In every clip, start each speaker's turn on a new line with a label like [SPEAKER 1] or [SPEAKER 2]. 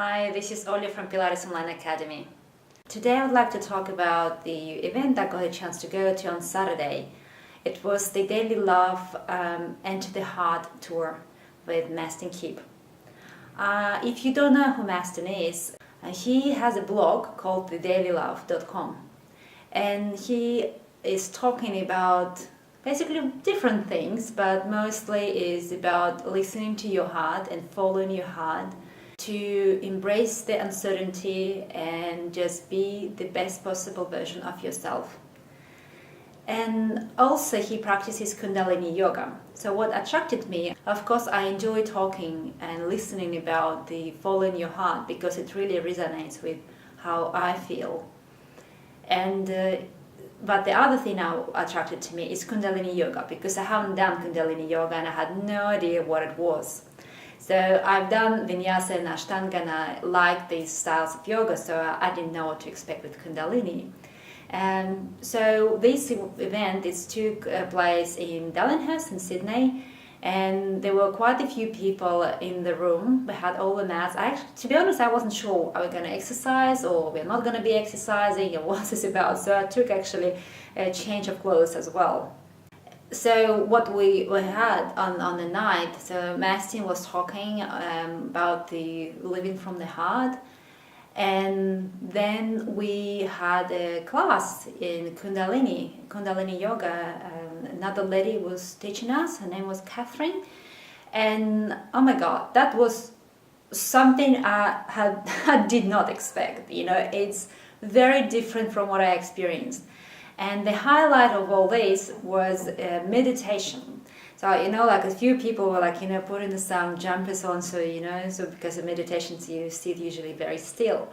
[SPEAKER 1] Hi, this is Olya from Pilates Online Academy. Today I would like to talk about the event I got a chance to go to on Saturday. It was the Daily Love Enter the Heart tour with Mastin Kipp. If you don't know who Mastin is, he has a blog called thedailylove.com, and he is talking about basically different things, but mostly is about listening to your heart and following your heart, to embrace the uncertainty and just be the best possible version of yourself. And also he practices Kundalini yoga. So what attracted me, of course, I enjoy talking and listening about the following your heart because it really resonates with how I feel. And but the other thing now attracted to me is Kundalini yoga, because I haven't done Kundalini yoga and I had no idea what it was. So I've done Vinyasa and Ashtanga and I like these styles of yoga, so I didn't know what to expect with Kundalini. And so this event took place in Darlinghurst in Sydney, and there were quite a few people in the room. We had all the mats. To be honest, I wasn't sure, are we going to exercise or we're not going to be exercising, and what's this about? So I took actually a change of clothes as well. So what we had on the night, so Mastin was talking about the living from the heart, and then we had a class in Kundalini yoga. Another lady was teaching us, her name was Catherine, and oh my god, that was something I did not expect. It's very different from what I experienced. And the highlight of all this was meditation. So, like a few people were like, putting some jumpers on, so because of meditations you sit usually very still.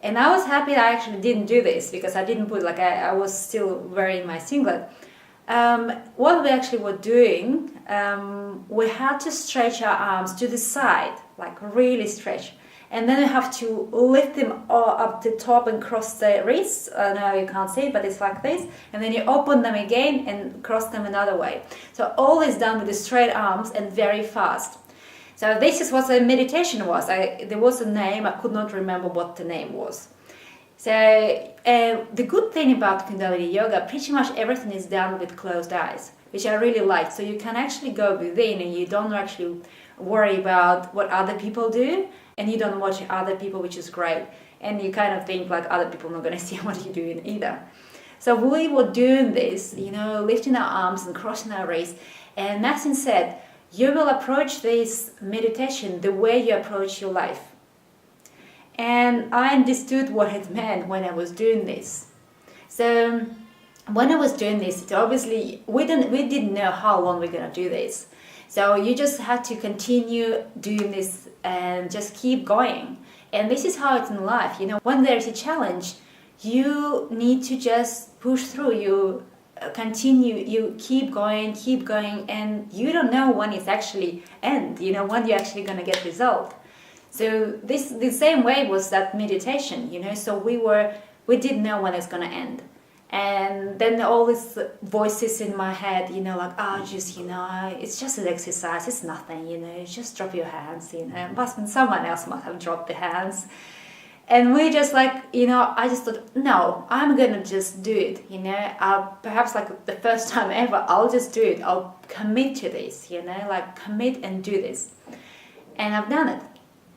[SPEAKER 1] And I was happy I actually didn't do this, because I didn't put, I was still wearing my singlet. What we actually were doing, we had to stretch our arms to the side, like really stretch. And then you have to lift them up the top and cross the wrists. Now you can't see it, but it's like this. And then you open them again and cross them another way. So all is done with the straight arms and very fast. So this is what the meditation was. There was a name, I could not remember what the name was. So the good thing about Kundalini yoga, pretty much everything is done with closed eyes, which I really like. So you can actually go within and you don't actually worry about what other people do. And you don't watch other people, which is great. And you kind of think like other people are not going to see what you're doing either. So we were doing this, lifting our arms and crossing our wrists. And Mastin said, you will approach this meditation the way you approach your life. And I understood what it meant when I was doing this. So when I was doing this, it obviously, we didn't know how long we're going to do this. So you just have to continue doing this and just keep going. And this is how it's in life. When there's a challenge, you need to just push through. You continue, you keep going, and you don't know when it's actually end, when you're actually going to get result. So the same way was that meditation, so we didn't know when it's going to end. And then all these voices in my head, it's just an exercise, it's nothing, just drop your hands, but someone else must have dropped the hands. And we just I just thought, no, I'm gonna just do it, perhaps the first time ever, I'll just do it, I'll commit to this, commit and do this. And I've done it.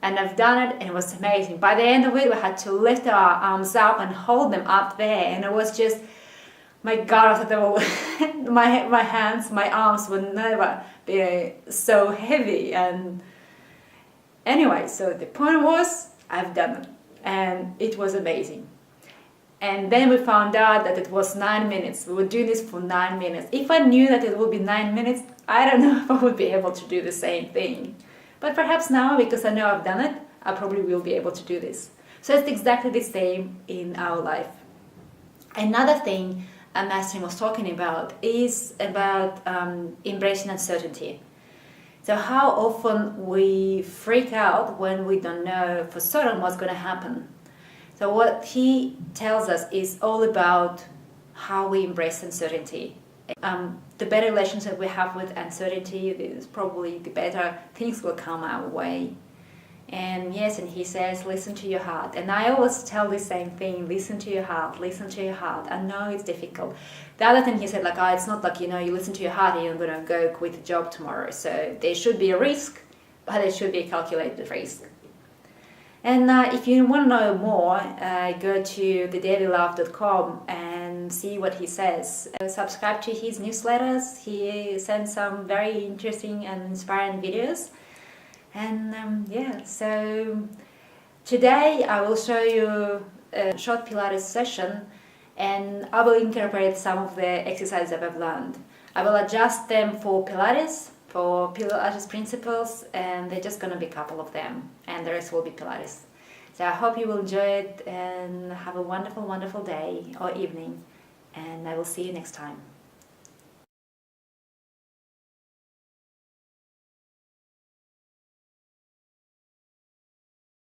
[SPEAKER 1] And and it was amazing. By the end of it, we had to lift our arms up and hold them up there. And it was just, my God, I thought my hands, my arms would never be so heavy. And anyway, so the point was, I've done it. And it was amazing. And then we found out that it was 9 minutes. We were doing this for 9 minutes. If I knew that it would be 9 minutes, I don't know if I would be able to do the same thing. But perhaps now, because I know I've done it, I probably will be able to do this. So it's exactly the same in our life. Another thing Mastin was talking about is about embracing uncertainty. So how often we freak out when we don't know for certain what's going to happen. So what he tells us is all about how we embrace uncertainty. The better relationship we have with uncertainty, is probably the better things will come our way. And yes, and he says, listen to your heart. And I always tell the same thing, listen to your heart, listen to your heart. I know it's difficult. The other thing he said, like, oh, it's not like, you listen to your heart and you're going to go quit the job tomorrow. So there should be a risk, but it should be a calculated risk. And if you want to know more, go to thedailylove.com and see what he says. Subscribe to his newsletters. He sends some very interesting and inspiring videos. And so today I will show you a short Pilates session, and I will incorporate some of the exercises that I've learned. I will adjust them for Pilates principles, and they're just going to be a couple of them, and the rest will be Pilates. So I hope you will enjoy it and have a wonderful, wonderful day or evening, and I will see you next time.